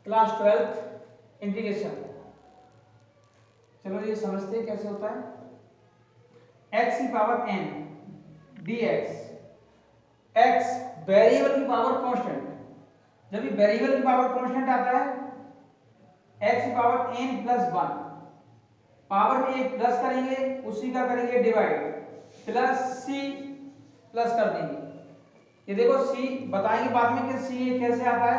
Class 12th integration. चलो ये समझते हैं कैसे होता है। x की power n dx, x variable की पावर कांस्टेंट, जब ये वेरिएबल की पावर कांस्टेंट आता है x की पावर n प्लस 1, पावर में एक प्लस करेंगे उसी का करेंगे डिवाइड, प्लस c प्लस कर देंगे। ये देखो c बताएंगे बाद में कि c ये कैसे आता है,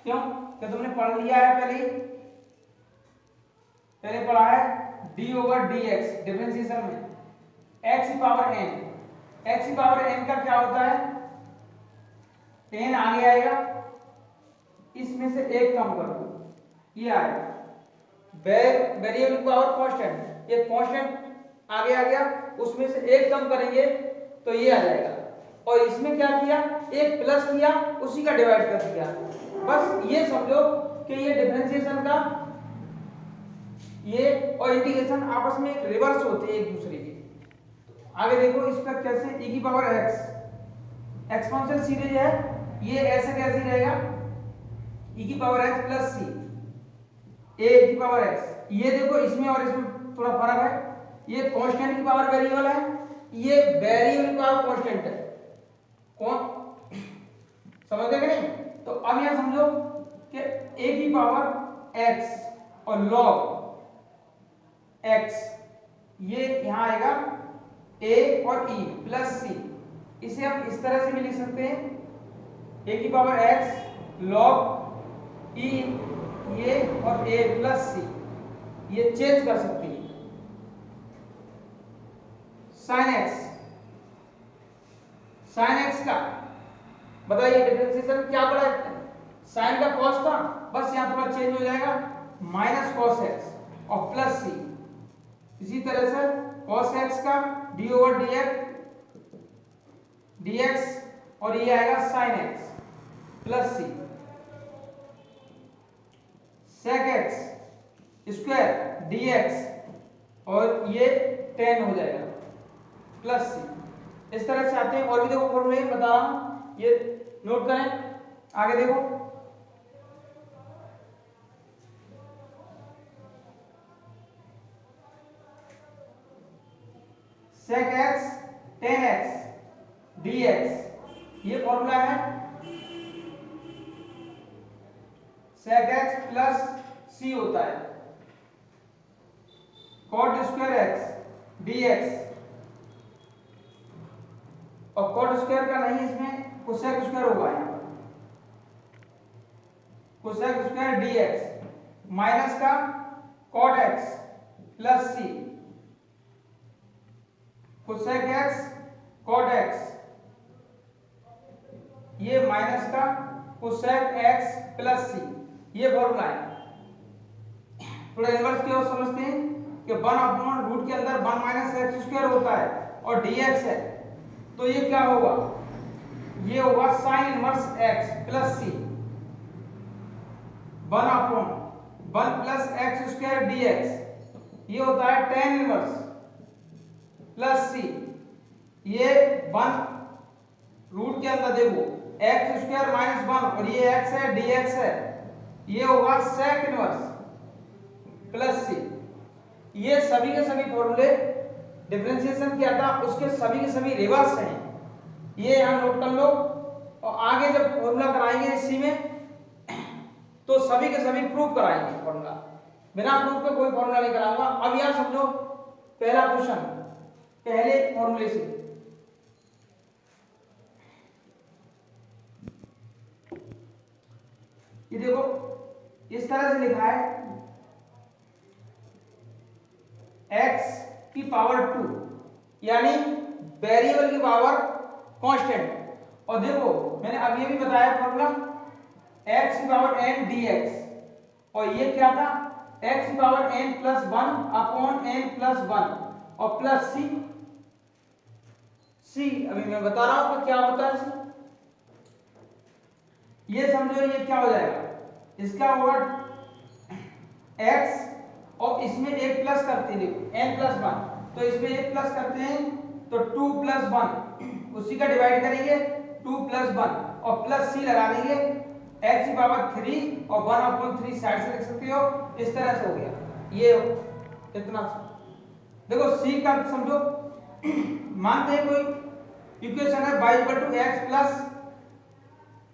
क्यों कि तुमने पढ़ लिया है पहले पढ़ा है d ओवर dx डिफरेंशिएशन में x की पावर n, x की पावर n का क्या होता है, n आगे आएगा इसमें से एक कम कर दो, ये आएगा वेरिएबल की पावर कांस्टेंट, ये कांस्टेंट आगे आ गया उसमें से एक कम करेंगे तो ये आ जाएगा, और इसमें क्या किया एक प्लस किया उसी का डिवाइड कर दिया। बस ये समझो कि ये डिफरेंशिएशन का ये और इंटीग्रेशन आपस में रिवर्स होते हैं एक दूसरे के। आगे देखो इसका कैसे, e की पावर x एक्सपोनेंशियल सीरीज है, ये ऐसे कैसे रहेगा e की power x plus c a की पावर x, ये देखो इसमें और इसमें थोड़ा फर्क है, ये कांस्टेंट की पावर वेरिएबल है, ये वेरिएबल की पावर कांस्टेंट है। कौन समझ गए कि नहीं? तो अब यहां समझो कि a की पावर x और log x, ये यहां आएगा a और e प्लस c, इसे हम इस तरह से भी लिख सकते हैं a की पावर x log e, ये और a प्लस c, ये चेंज कर सकते हैं। साइन x का बताइए डिफरेंशिएशन क्या पड़ा है, साइन का कॉस था, बस यहां थोड़ा चेंज हो जाएगा माइनस कॉस x और प्लस c। इसी तरह से cos x का d ओवर dx और ये आएगा sin x plus c, sec x square dx और ये tan हो जाएगा प्लस c। इस तरह से आते हैं, और भी देखो फॉर्मूले बता रहा हूं, ये नोट करें। आगे देखो sec x tan x dx, ये फॉर्मूला है sec x प्लस c होता है cot स्क्वायर x dx, और cot स्क्वायर का नहीं इसमें cosec स्क्वायर होगा, यहाँ पर cosec स्क्वायर dx माइनस का cot x plus c, cosec x cot x, ये माइनस का cosec x प्लस c, ये फॉर्मूला है। थोड़ा इनवर्स की ओर समझते हैं कि 1 अपॉन रूट के अंदर 1 माइनस एक्स स्क्वायर होता है और dx है, तो ये क्या होगा, ये होगा sine inverse x plus c, 1 upon 1 plus x square dx, ये होता है tan इनवर्स प्लस c, ये 1 रूट के अंदर देखो एक्स स्क्वायर माइनस 1 और ये x है dx है, ये होगा sec इनवर्स प्लस c। ये सभी के सभी फॉर्मूले डिफरेंशिएशन किया था उसके सभी के सभी रिवर्स हैं, ये यहां नोट कर लो, और आगे जब फॉर्मूला कराएंगे इसी में तो सभी के सभी प्रूफ कराएंगे फॉर्मूला, बिना प्रूफ के कोई फॉर्मूला नहीं कराऊंगा। अब यहां समझो पहला क्वेश्चन पहले फॉर्मूले से, ये देखो इस तरह से लिखा है x की पावर 2 यानी वेरिएबल की पावर कांस्टेंट, और देखो मैंने अब ये भी बताया फॉर्मूला x की पावर n dx, और ये क्या था x की power n plus 1 upon n plus 1 और प्लस c, अभी मैं बता रहा हूं कि क्या होता है c। ये समझो ये क्या हो जाएगा, इसका होगा x और इसमें एक प्लस करते हैं, देखो n प्लस 1, तो इसमें एक प्लस करते हैं तो 2 प्लस 1 उसी का डिवाइड करेंगे 2 प्लस 1 और प्लस c लगा देंगे x की पावर 3 और 1/3 साइड से लिख सकते हो, इस तरह से हो गया ये इतना सा। देखो c का समझो, मानते हैं कोई इक्वेशन है y =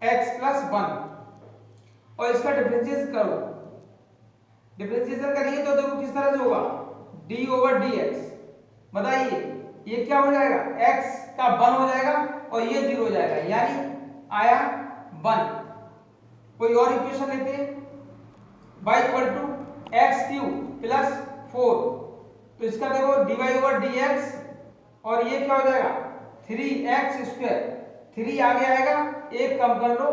x प्लस 1 और इसका डिफरेंशिएशन करो, डिफरेंशिएशन करिए तो देखो किस तरह से होगा, d/dx। बताइए ये क्या हो जाएगा, x का 1 हो जाएगा और ये 0 हो जाएगा, यानी आया 1। कोई और इक्वेशन लेते हैं, y = x³ प्लस 4, तो इसका देखो dy/dx और ये क्या हो जाएगा 3x², 3 आगे आएगा, एक कम कर लो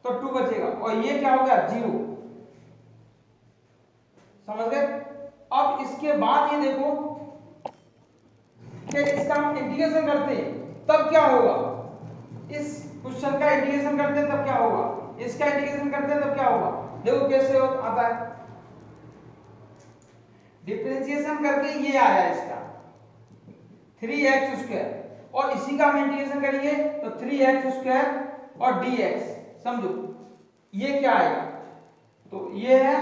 तो 2 बचेगा और ये क्या हो गया 0। समझ गए। अब इसके बाद ये देखो कि इसका हम इंटीग्रेशन करते हैं तब क्या होगा, इस क्वेश्चन का इंटीग्रेशन करते हैं तब क्या होगा, इसका इंटीग्रेशन करते हैं तब क्या होगा। देखो कैसे आता है, डिफरेंशिएशन करके ये आया इसका 3x² और इसी का हम इंटीग्रेशन करेंगे तो 3x² और dx। समझो ये क्या आएगा, तो ये है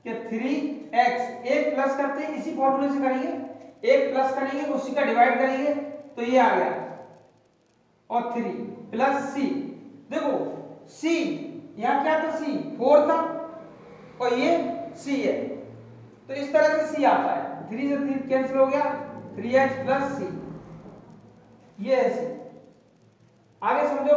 कि 3x, एक प्लस करते हैं इसी फॉर्मूले से करेंगे, एक प्लस करेंगे उसी का डिवाइड करेंगे तो ये आ गया और 3 प्लस c। देखो c यहां क्या था, c 4 था और ये c है, तो इस तरह से c आता है, 3 से 3 कैंसिल हो गया, 3x प्लस c, ये है c। आगे समझो,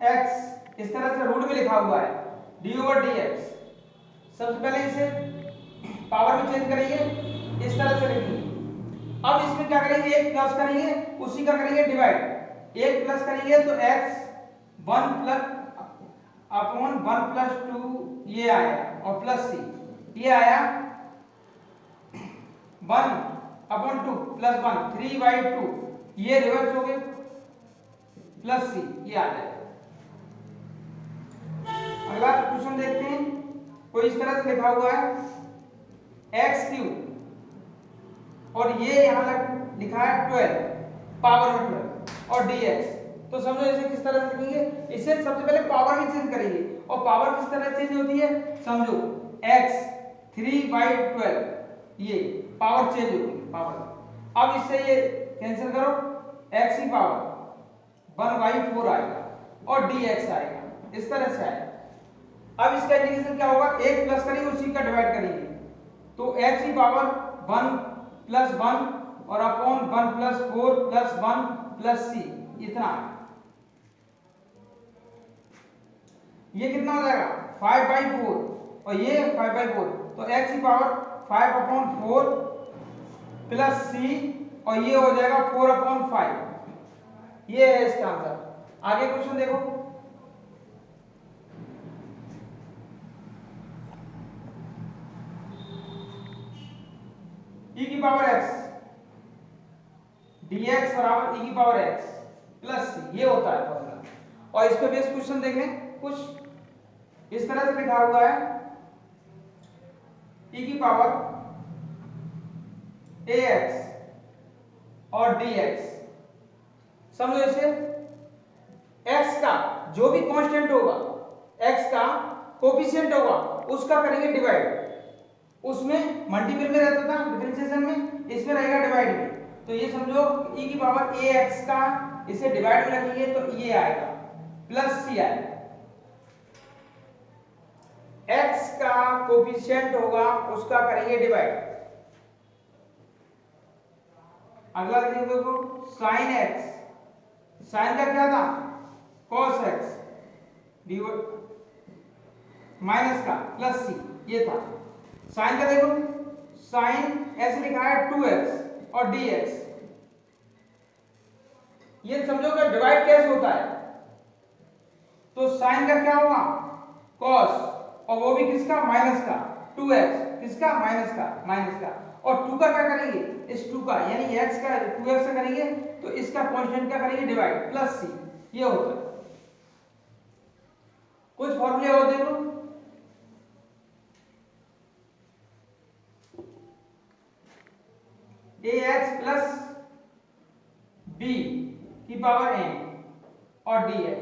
x इस तरह से रूट में लिखा हुआ है d/dx। सबसे पहले इसे पावर में चेंज करेंगे, इस तरह से लिखेंगे। अब इसमें क्या करेंगे, एक प्लस करेंगे उसी का करेंगे डिवाइड, एक प्लस करेंगे तो x 1/1+2 ये आया और प्लस c, ये आया 1/2 प्लस 1 3/2, ये रिवर्स हो गए प्लस c, ये आ जाएगा। अगला क्वेश्चन देखते हैं, कोई इस तरह से लिखा हुआ है x³ और ये यहां लिखा है 12 पावर में 12 और dx। तो समझो इसे किस तरह से लिखेंगे, इसे सबसे पहले पावर में चेंज करेंगे और पावर किस तरह चेंज होती है, समझो x 3/12, ये पावर चेंज होगी पावर। अब इससे ये कैंसिल करो, x की पावर 1/4 आएगा और dx आएगा, इस तरह से आएगा। अब इसका इंटीग्रेशन क्या होगा, एक प्लस करेंगे उसी का डिवाइड करेंगे तो x की पावर 1 प्लस 1 और upon 1 plus 4 plus 1 plus c, इतना। ये कितना हो जाएगा 5/4 और ये 5/4, तो x की पावर 5/4 प्लस c और ये हो जाएगा 4/5। ये है इसका आंसर। आगे क्वेश्चन देखो, e की पावर x dx बराबर e की पावर x प्लस c, ये होता है फॉर्मूला। और इस पे बेस क्वेश्चन देख लें, कुछ इस तरह से लिखा हुआ है e की पावर ax और dx। समझो इसे, x का जो भी कांस्टेंट होगा, x का कोफिशिएंट होगा उसका करेंगे डिवाइड, उसमें मल्टीपल में रहता था डिफरेंशिएशन में, इसमें रहेगा डिवाइड में। तो ये समझो e की पावर ax का इसे डिवाइड में रखेंगे तो ये आएगा प्लस c आएगा, x का कोफिशिएंट होगा उसका करेंगे डिवाइड। अगला देखो sin x, sin का क्या था cos x माइनस का प्लस c, ये था। sin का देखो, sin ऐसे लिखा है 2x और dx। ये समझो कि डिवाइड कैसे होता है, तो sin का क्या होगा cos और वो भी किसका माइनस का, 2x किसका माइनस का और 2 का क्या करेंगे, इस 2 का यानी x का 2x से करेंगे तो इसका कांस्टेंट क्या करेंगे डिवाइड प्लस c, ये होता है। कुछ फॉर्मूले और देखो, ax प्लस b की पावर n और dx,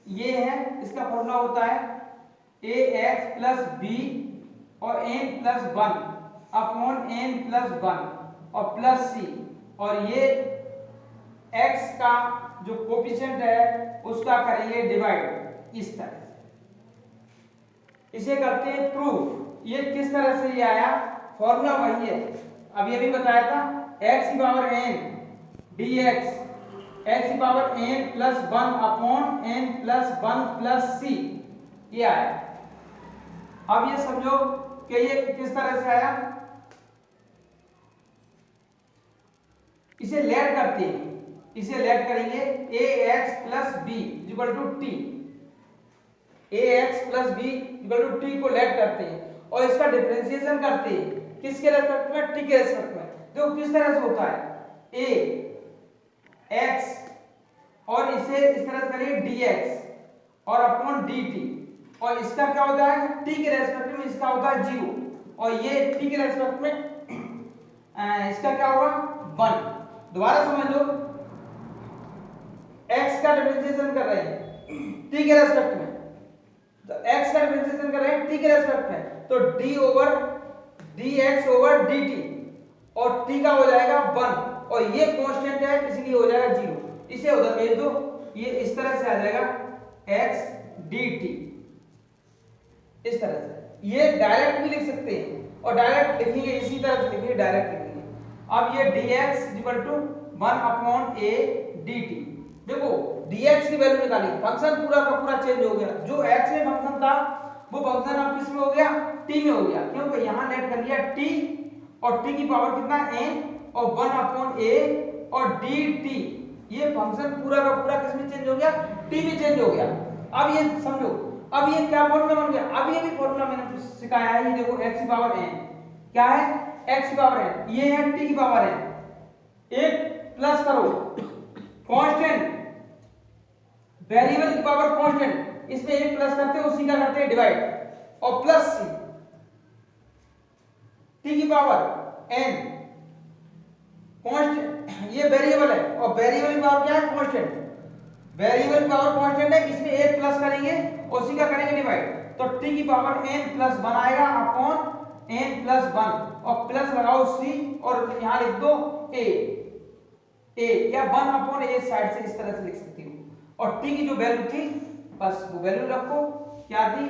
ये है इसका फॉर्मूला होता है ax प्लस b और n plus 1 upon n plus 1 और प्लस c, और ये x का जो कोफिशिएंट है उसका करेंगे डिवाइड इस तरह से, इसे करते हैं प्रूफ। ये किस तरह से ये आया, फॉर्मूला वही है, अभी अभी बताया था, x की पावर n dx x की power n plus 1 upon n plus 1 plus c, ये आया। अब ये समझो कि ये किस तरह से आया, इसे लेट करते हैं, इसे लेट करेंगे ax plus b equal to t, ax plus b equal to t को लेट करते हैं और इसका डिफरेंशिएशन करते हैं किसके रेस्पेक्ट में, t के रेस्पेक्ट में। देखो किस तरह से होता है, a x और इसे इस तरह से करेंगे dx और अपॉन dt, और इसका क्या होता है, t के रेस्पेक्ट में इसका होता है 0 और ये t के रेस्पेक्ट में इसका क्या होगा 1। दोबारा समझ लो, x का डिफरेंशिएशन कर रहे हैं t के रेस्पेक्ट में, तो x का डिफरेंशिएशन कर रहे हैं t के रेस्पेक्ट में, तो d over dx over dt और t का हो जाएगा 1 और ये कांस्टेंट है इसलिए हो जाएगा 0, इसे उधर भेज दो, ये इस तरह से आ जाएगा x dt, इस तरह से। ये डायरेक्ट भी लिख सकते हैं और डायरेक्ट लिखेंगे इसी तरह से लिखेंगे, डायरेक्ट लिखेंगे। अब ये dx equal to 1 upon a dt, देखो dx की वैल्यू निकाली, फंक्शन पूरा का पूरा चेंज हो गया, जो x में फंक्शन था वो फंक्शन अब किस में हो गया, t में हो गया, क्योंकि यहां लेट कर लिया t और t की पावर कितना n और 1 अपॉन a और dt, ये फंक्शन पूरा का पूरा किस में चेंज हो गया, t में चेंज हो गया। अब ये समझो, अब ये क्या फॉर्मूला बन गया, अब ये भी फॉर्मूला मैंने सिखाया है, ये देखो x की पावर n क्या है, x की पावर n, ये है t की पावर n, एक प्लस करो कांस्टेंट वेरिएबल की पावर कांस्टेंट, इसमें एक प्लस करते हैं उसी का करते हैं डिवाइड और प्लस c t की पावर n कांस्टेंट, ये वेरिएबल है और वेरिएबल की पावर क्या है, कांस्टेंट, वेरिएबल की पावर कांस्टेंट है, इसमें एक प्लस करेंगे और उसी का करेंगे डिवाइड, तो t की पावर n प्लस 1 आएगा अपॉन n प्लस 1 और प्लस लगाओ c और यहां लिख दो a या 1 अपॉन a साइड से इस तरह से लिख सकती हो, और t की जो वैल्यू थी बस वो वैल्यू रखो, क्या थी,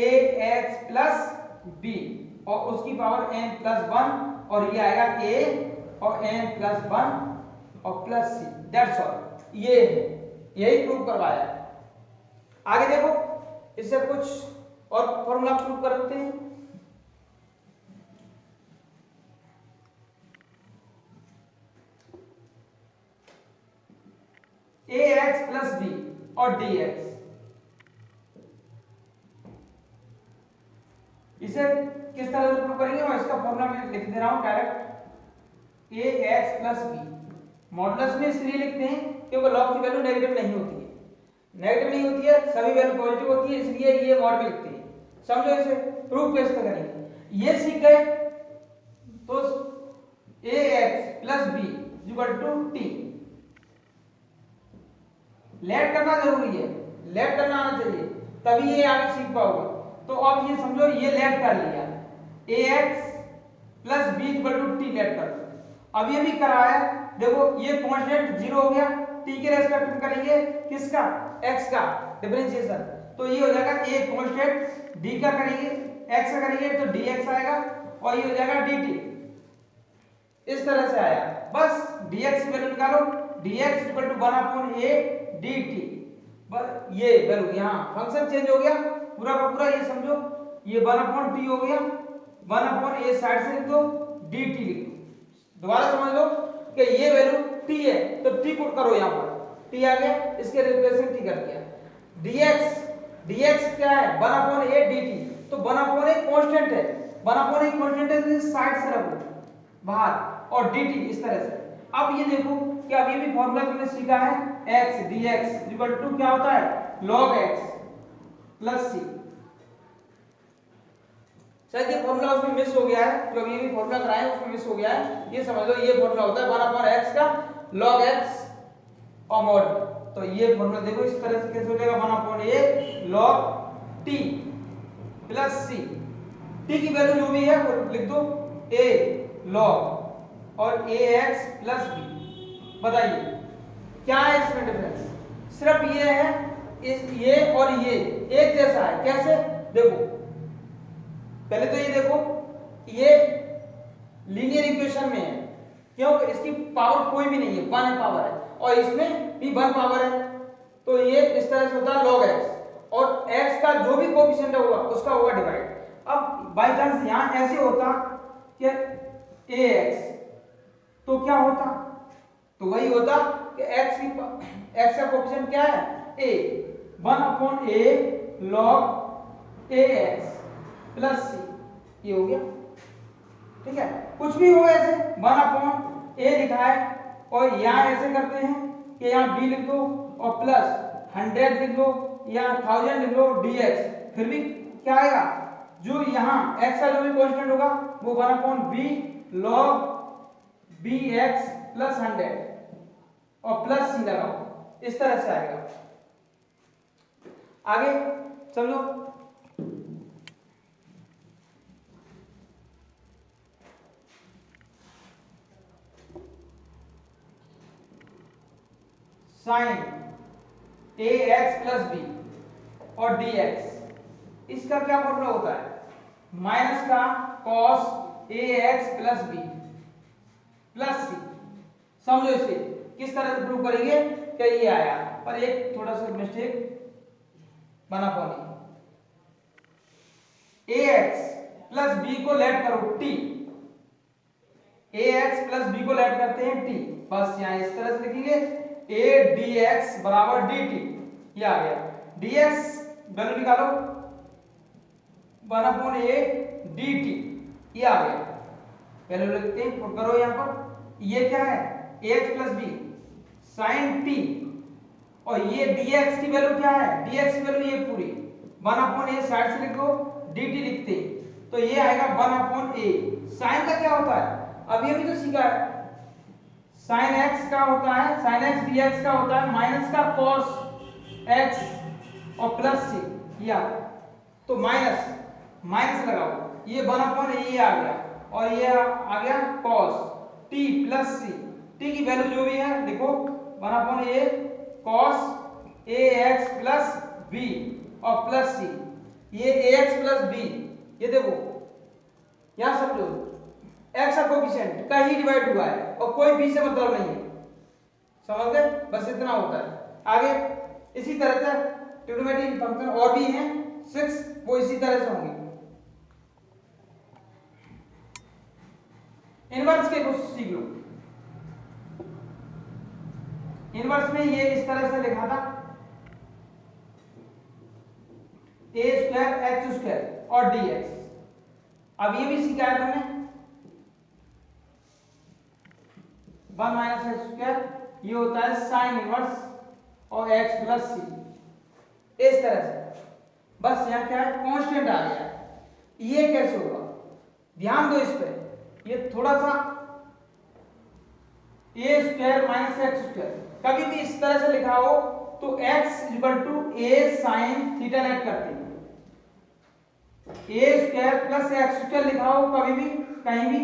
ax प्लस b और उसकी पावर n प्लस 1 और ये आएगा a और n प्लस 1 और प्लस c, दैट्स ऑल। ये यही प्रूव करवाया। आगे देखो, इससे कुछ और फॉर्मूला प्रूव करते हैं। ax प्लस b और dx, इसे किस तरह से प्रूव करेंगे और इसका फॉर्मूला मैं लिख दे रहा हूं direct, ax plus b modulus में इसलिए लिखते हैं क्योंकि लॉग की वैल्यू नेगेटिव नहीं होती है, नेगेटिव नहीं होती है, सभी वैल्यू पॉजिटिव होती है, इसलिए ये मॉड में लिखते हैं। समझो इसे प्रूव कैसे करेंगे, ये सीख गए तो ax plus b equal to t, let करना जरूरी है, लेट करना आना चाहिए तभी ये आगे सीख पाओगे। तो अब ये समझो ये लेट कर लिया, ax plus b equal to t let कर, अब ये भी कराया, देखो ये कांस्टेंट 0 हो गया, t के रेस्पेक्ट में करेंगे किसका, x का डिफरेंशिएशन, तो ये हो जाएगा a कांस्टेंट d का करेंगे x का करेंगे तो dx आएगा और ये हो जाएगा dt, इस तरह से आया। बस dx की वैल्यू निकालो, dx equal to 1 upon a dt, बस ये वैल्यू, यहां फंक्शन चेंज हो गया पूरा का पूरा, ये समझो ये 1 अपॉन t हो गया, 1 अपॉन a साइड से लिख दो, dt लिख दो। दोबारा समझ लो कि ये वैल्यू t है तो t पुट करो, यहां पर t आ गया, इसके रिप्लेसमेंट t कर दिया, dx क्या है 1 अपॉन a dt, तो 1 अपॉन a कांस्टेंट है, 1 अपॉन a कांस्टेंट है तो साइड से रखो बाहर और dt इस तरह से। अब ये देखो कि अब ये भी फार्मूला तुमने सीखा है, x dx इक्वल टू क्या होता है, log x प्लस c। शायद ये फॉर्मूला उसमें मिस हो गया है, जो अभी भी फॉर्मूला कराए उसमें मिस हो गया है। ये समझ लो ये फॉर्मूला होता है 1/x का log x और mod। तो ये फॉर्मूला देखो इस तरह से कैसे हो जाएगा, 1/a log t plus c। t की वैल्यू जो भी है वो लिख दो a log और ax प्लस b। बताइए क्या है इसमें डिफरेंस? सिर्फ ये है, इस ये और ये एक जैसा है। कैसे? देखो पहले तो ये देखो, ये लीनियर इक्वेशन में है क्योंकि इसकी पावर कोई भी नहीं है, 1 पावर है, और इसमें भी 1 पावर है। तो ये इस तरह से होता है log x, और x का जो भी कोएफिशिएंट होगा उसका होगा डिवाइड। अब बाय चांस यहां ऐसे होता कि ax, तो क्या होता? तो वही होता कि x का कोएफिशिएंट क्या है? a, 1/a log ax plus c। ये हो गया, ठीक है। कुछ भी हो ऐसे 1/a लिखा है, और यहां ऐसे करते हैं कि यहां b लिख दो और प्लस 100 लिख दो या 1000 लिख लो dx, फिर भी क्या आएगा? जो यहां x का जो भी कांस्टेंट होगा वो 1/b log bx प्लस 100 और प्लस c लगाओ, इस तरह से आएगा। आगे समझो, साइन ax प्लस b और dx, इसका क्या फॉर्मूला होता है? माइनस का cos ax plus b plus c। समझो इसे किस तरह से प्रूव करेंगे क्या ये आया, पर एक थोड़ा सा मिस्टेक बना पानी। ax प्लस b को लेट करो t, ax प्लस b को लेट करते हैं t, बस यहां इस तरह से लिखेंगे a dx बराबर dt। ये आ गया, dx वैल्यू निकालो 1/a dt, ये आ गया। वैल्यू लिखते हैं, पुट करो यहां पर। ये क्या है? ax plus b sin t, और ये dx की वैल्यू क्या है? dx की वैल्यू ये पूरी 1/a साइड से लिख दो, dt लिखते हैं, तो ये आएगा 1/a। sin का क्या होता है? अभी अभी तो सीखा है, sin x का होता है, sin x dx का होता है माइनस का cos x और प्लस c, ये तो माइनस माइनस लगाओ, ये 1/a आ गया, और ये आ गया cos t plus c। t की वैल्यू जो भी है देखो 1/a cos ax plus b और प्लस c। ये ax प्लस b, ये देखो यहां समझो x का कोएफिशिएंट का ही डिवाइड हुआ है और कोई b से मतलब नहीं है, समझ गए? बस इतना होता है। आगे इसी तरह से ट्रिग्नोमेट्री फंक्शन और भी हैं 6, वो इसी तरह से होंगे। इनवर्स के कुछ सीख लो। इनवर्स में ये इस तरह से लिखा था a स्क्वायर x स्क्वायर और dx। अब ये भी सीखा है तुमने 1 माइनस एक्स स्क्वायर, ये होता है साइन इनवर्स और x प्लस c, इस तरह से। बस यहाँ क्या है? कांस्टेंट आ गया। ये कैसे होगा? ध्यान दो इस पे, ये थोड़ा सा a square minus x square कभी भी इस तरह से लिखा हो तो x equal to a sine theta let करते हैं। a square plus x square लिखा हो कभी भी कहीं भी,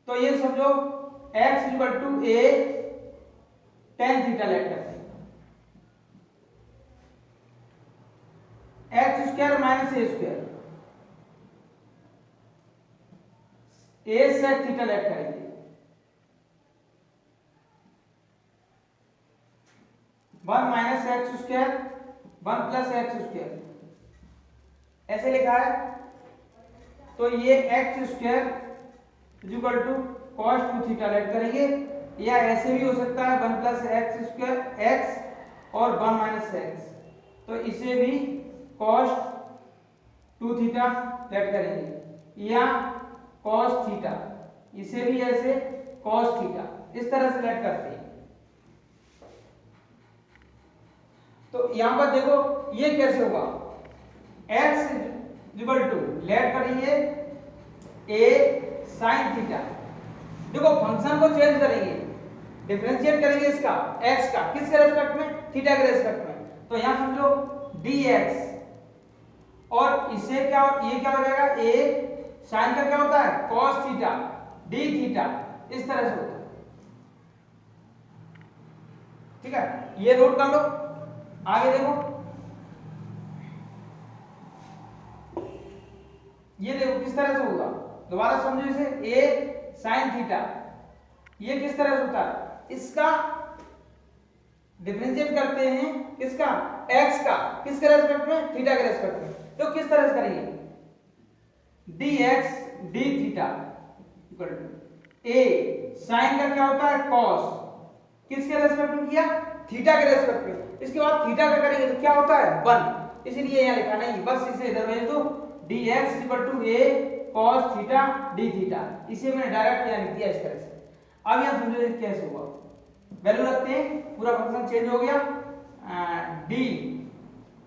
तो ये समझो x equal to a tan theta let करते हैं। X square minus a square, a sec theta let करेंगे, one minus x square 1 plus x square ऐसे लिखा है, तो ये x square equal to cos 2 theta let करेंगे, या ऐसे भी हो सकता है 1 प्लस एक्स स्क्वायर एक्स और 1 माइनस एक्स, तो इसे भी कॉस 2 थीटा लेट करेंगे, या कॉस थीटा, इसे भी ऐसे कॉस थीटा, इस तरह से लेट करते हैं। तो यहां पर देखो ये कैसे होगा, x इक्वल टू लेट करेंगे ए साइन थीटा। देखो फंक्शन को चेंज करेंगे, डिफरेंशिएट करेंगे इसका x का, किसके रेस्पेक्ट में, थीटा के रेस्पेक्ट में। तो यहां समझो dx, और इससे क्या, ये क्या हो जाएगा, a साइन का क्या होता है cos थीटा d थीटा, इस तरह से होता है। ठीक है, ये नोट कर लो। आगे देखो, ये देखो किस तरह से होगा, दोबारा समझो इसे, a साइन थीटा, ये किस तरह से होता है, इसका डिफरेंशिएट करते हैं किसका, x का, किसके रेस्पेक्ट में, थीटा के रेस्पेक्ट में। तो किस तरह से करेंगे, dx d theta equal to a sine का क्या होता है cos, किसके रेस्पेक्ट में किया, थीटा के रेस्पेक्ट में। इसके बाद थीटा का करेंगे तो क्या होता है 1, इसलिए यहां लिखा नहीं, बस इसे इधर भेज दो, dx equal to a cos theta d theta, इसे मैंने डायरेक्ट यहां लिख दिया इस तरह से। अब यहां समझो कैसे हुआ, वैल्यू रखते हैं, पूरा फंक्शन चेंज हो गया, d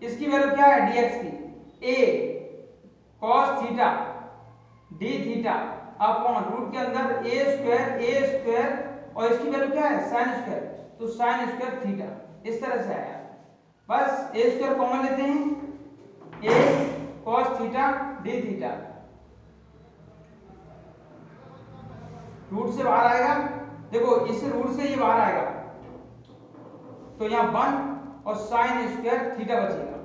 इसकी वैल्यू क्या है dx की, a cos theta d theta upon root के अंदर a स्क्वायर और इसकी वैल्यू क्या है sin स्क्वायर, तो sin स्क्वायर थीटा, इस तरह से आया। बस a स्क्वायर कॉमन लेते हैं, a cos theta d theta, root से बाहर आएगा, देखो इस रूट से ये बाहर आएगा, तो यहां 1 और sin स्क्वायर थीटा बचेगा,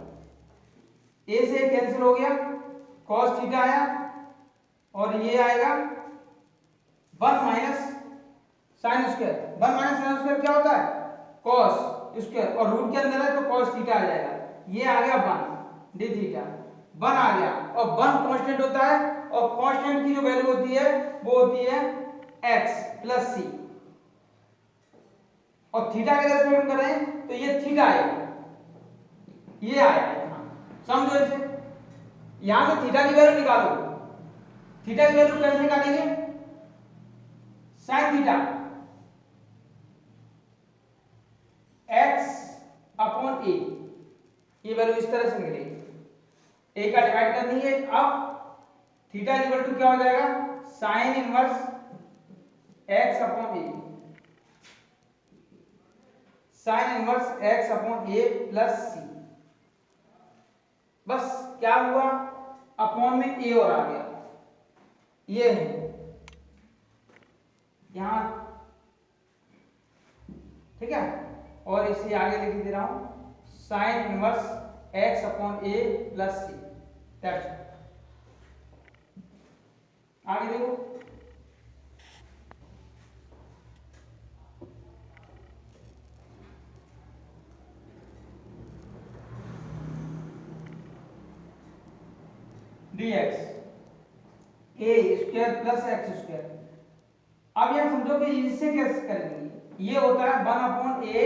a से कैंसिल हो गया, cos थीटा आया, और ये आएगा 1 minus sine square, 1 minus sine square क्या होता है cos स्क्वायर, और रूट के अंदर है तो cos थीटा आ जाएगा, ये आ गया 1 d थीटा, 1 आ गया, और 1 कांस्टेंट होता है, और कांस्टेंट की जो वैल्यू होती है वो होती है x प्लस c, और थीटा के रेस्पेक्ट में करें तो ये थीटा आएगा, ये आएगा, समझो इसे। यहां से थीटा की वैल्यू निकालो, थीटा की वैल्यू कैसे निकालेंगे, sin theta x upon a, ये वैल्यू इस तरह से मिलेगी, a का डिवाइड करनी है। अब थीटा इक्वल टू क्या हो जाएगा, sin inverse x upon a, sin inverse x upon a plus c, बस क्या हुआ, अपॉन में a और आ गया, ये है यहां, ठीक है, और इसे आगे लिख दे रहा हूं, sin inverse x upon a plus c, that's it. आगे देखो, dx a square plus x square. अब यहां समझो कि इससे कैसे करेंगे, ये होता है 1 upon a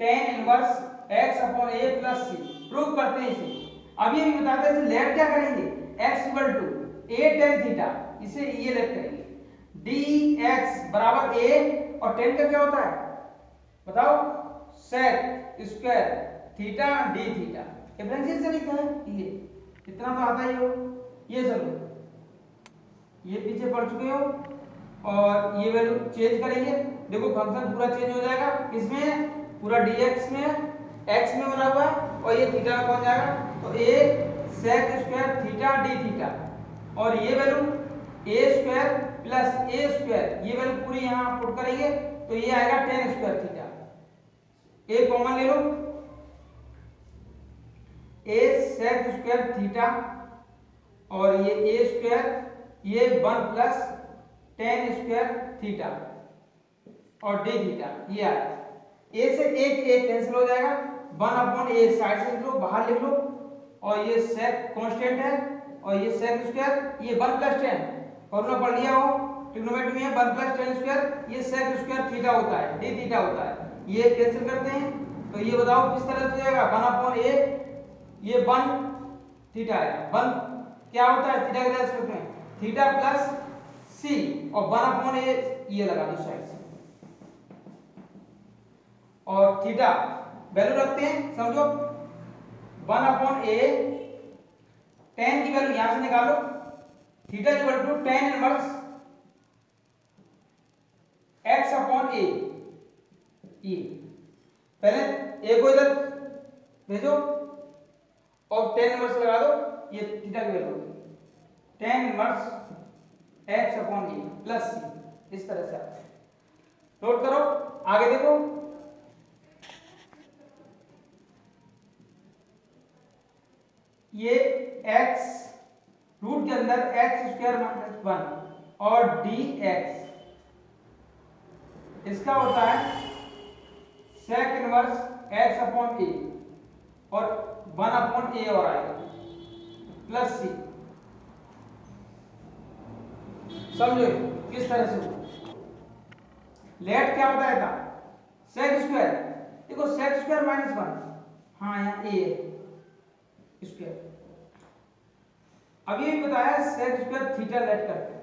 tan inverse x upon a plus c, prove करते हैं इसे। अब ये भी बताते हैं लेट क्या करेंगे, x equal to a tan theta, इसे ये लेट करेंगे, dx बराबर a, और tan का क्या होता है बताओ, sec square theta d theta, differentiate से लिखा है, ये इतना तो आता ही हो, ये सब ये पीछे पढ़ चुके हो, और ये वैल्यू चेंज करेंगे, देखो फंक्शन पूरा चेंज हो जाएगा, किसमें, पूरा dx में, x में बना हुआ है, और ये थीटा में पहुंच जाएगा, तो a sec square theta d theta, और ये value a square plus a square, ये वैल्यू पूरी यहां पुट करेंगे, तो ये आएगा tan square theta, a common ले लो, a sec स्क्वायर थीटा, और ये a स्क्वायर, ये 1 प्लस tan स्क्वायर थीटा, और d थीटा, ये आया, a से एक कैंसिल हो जाएगा, 1 अपॉन a साइड से लिख लो, बाहर लिख लो, और ये sec कांस्टेंट है, और ये sec स्क्वायर, ये 1 प्लस tan, फॉर्मूला पढ़ लिया हो ट्रिग्नोमेट्री में, 1 प्लस tan स्क्वायर, ये sec स्क्वायर थीटा होता है, d थीटा होता है, ये कैंसिल करते हैं, तो ये बताओ किस तरह से जाएगा, 1 अपॉन a, ये 1 थीटा है, 1 क्या होता है थीटा के रेस्पेक्ट में, थीटा प्लस c, और 1 अपॉन a ये लगा दो साइड से, और थीटा वैल्यू रखते हैं, समझो 1 अपॉन a टेन की वैल्यू यहां से निकालो, theta equal to tan inverse x upon a, ये पहले ए को इधर भेजो और टेन इनवर्स लगा दो, ये थीटा की value tan inverse x upon a plus c, इस तरह से नोट करो। आगे देखो, ये x रूट के अंदर एक्स स्क्वायर माइनस वन और dx इसका होता है सेक इनवर्स x अपॉन ए और वन अपॉन ए और आएगा प्लस सी। समझो किस तरह से लेट क्या बताया था, सेक स्क्वायर, देखो सेक स्क्वायर माइनस वन, हाँ यहाँ ए स्क्वायर, अभी भी बताया सेक स्क्वायर थीटा लेट करते हैं,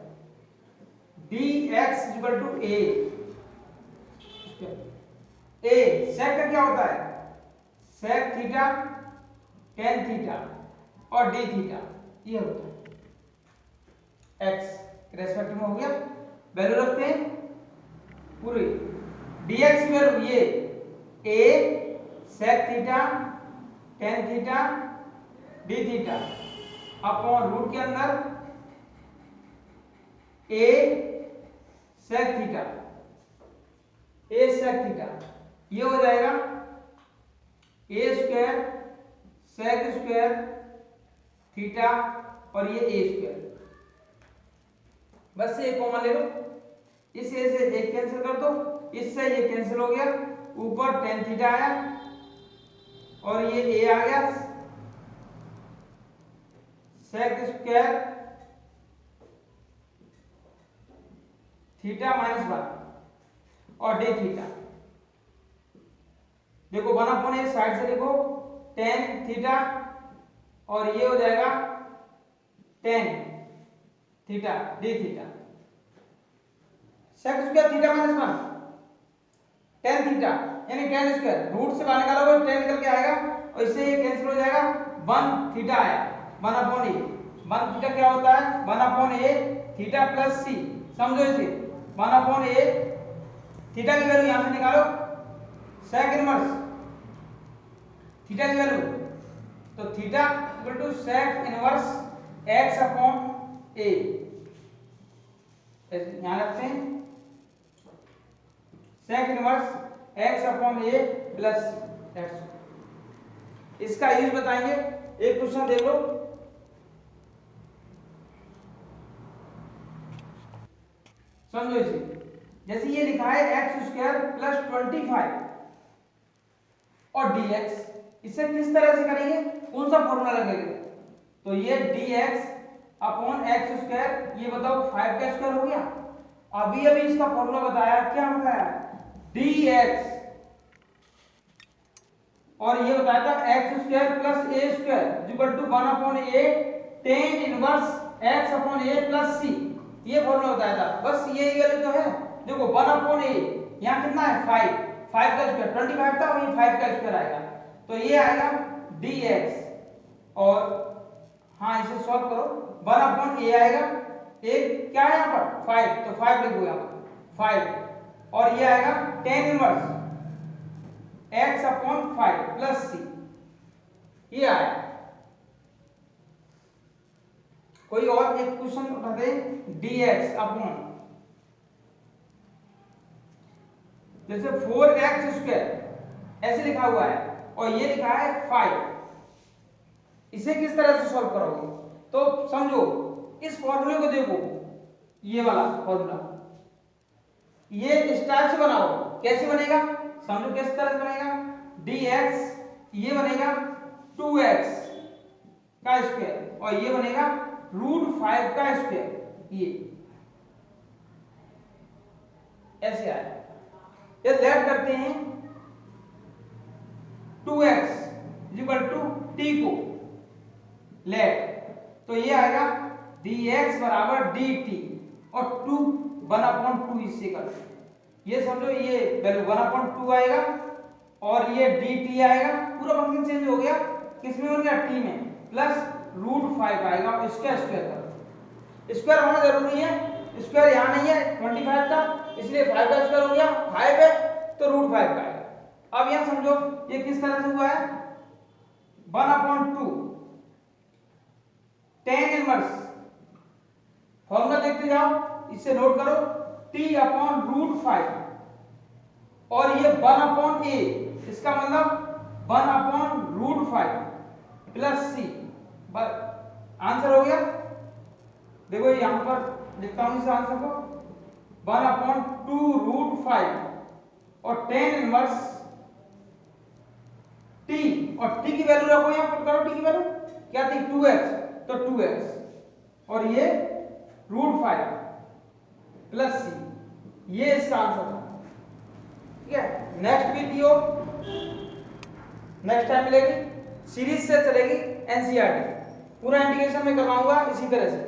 dx इक्वल टू ए सेक का क्या होता है, सेक थीटा टेन थीटा और डी थीटा, ये होता है x रेस्पेक्ट में हो गया, वैल्यू रखते हैं पूरी, dx की वैल्यू ये a sec theta tan theta D theta upon root के अंदर a sec theta, a sec theta, ये हो जाएगा a square sec square theta और ये a स्क्वायर, बस ये कॉमन ले लो, इस a से एक कैंसिल कर दो, इससे ये कैंसिल हो गया, ऊपर टेन थीटा आया और ये a आ गया sec square theta minus one और डी थीटा, देखो वन अपॉन ए साइड से देखो टेन थीटा और ये हो जाएगा tan theta D theta, sec square theta minus one tan theta यानी टेन स्क्वायर, रूट से बाहर निकालोगे टेन निकल के आएगा और इससे ये कैंसिल हो जाएगा, वन थीटा आया one upon a, one theta क्या होता है one upon a theta plus c, समझो इसे वन अपॉन ए थीटा की वैल्यू यहां से निकालो, सेक इनवर्स थीटा की वैल्यू, तो theta equal to sec inverse x upon a, यहां रखते हैं sec inverse x upon a plus x. इसका यूज बताएंगे, एक क्वेश्चन देख लो, समझो इसे, जैसे ये लिखा है एक्स स्क्वायर प्लस 25 और dx, इसे किस तरह से करेंगे, कौन सा फॉर्मूला लगेगा, तो ये dx अपॉन एक्स स्क्वायर, ये बताओ 5 का स्क्वायर हो गया, अभी अभी इसका फॉर्मूला बताया, क्या बताया dx और ये बताया था x square plus a square equal to one upon a tan inverse x upon a plus c, ये फॉर्मूला बताया था, बस ये वैल्यू तो है, देखो वन अपॉन ए यहाँ कितना है 5, 5 का स्क्वायर 25 था और ये 5 का स्क्वायर आएगा, तो ये आएगा dx और हाँ इसे सॉल्व करो, वन अपॉन ए आएगा, एक क्या है यहाँ पर 5, तो 5 लिखो यहाँ पर 5 और ये आएगा tan inverse x upon 5 plus c, ये आया। कोई और एक क्वेश्चन उठा दे, dx अपॉन जैसे 4x स्क्वायर ऐसे लिखा हुआ है और ये लिखा है 5, इसे किस तरह से सॉल्व करोगे, तो समझो इस फॉर्मूले को देखो, ये वाला फॉर्मूला ये इस टाइप से बनाओ, कैसे बनेगा, समझो किस तरह से बनेगा, dx ये बनेगा 2x का स्क्वायर और ये बनेगा √5 का स्क्वायर, ये ऐसे आया, ये लेट करते हैं 2x इक्वल टू t को लेट, तो ये आएगा dx बराबर dt और 2 1/2 इससे कर, ये समझो ये वैल्यू 1/2 आएगा और ये dt आएगा, पूरा फंक्शन चेंज हो गया, किसमें हो गया t में, प्लस √5 आएगा और इसका स्क्वायर करो। स्क्वायर होना जरूरी है, स्क्वायर यहाँ नहीं है 25 का, इसलिए 5 का स्क्वायर हो गया 5 है तो √5 का आएगा। अब यहाँ समझो ये किस तरह से हुआ है, 1/2 tan इनवर्स, फॉर्मूला देखते जाओ, इससे नोट करो t/√5 और ये 1/a, इसका मतलब 1/√5 प्लस c, आंसर हो गया। देखो यहां पर लिखता हूं इस आंसर को 1/2√5 और tan इनवर्स t, और t की वैल्यू रखो यहां पुट करो, t की वैल्यू क्या थी 2x, तो 2x और ये √5 प्लस c, ये इसका आंसर था। ठीक है, नेक्स्ट वीडियो नेक्स्ट टाइम मिलेगी, सीरीज से चलेगी एनसीईआरटी, पूरा इंटीग्रेशन में करवाऊंगा इसी तरह से।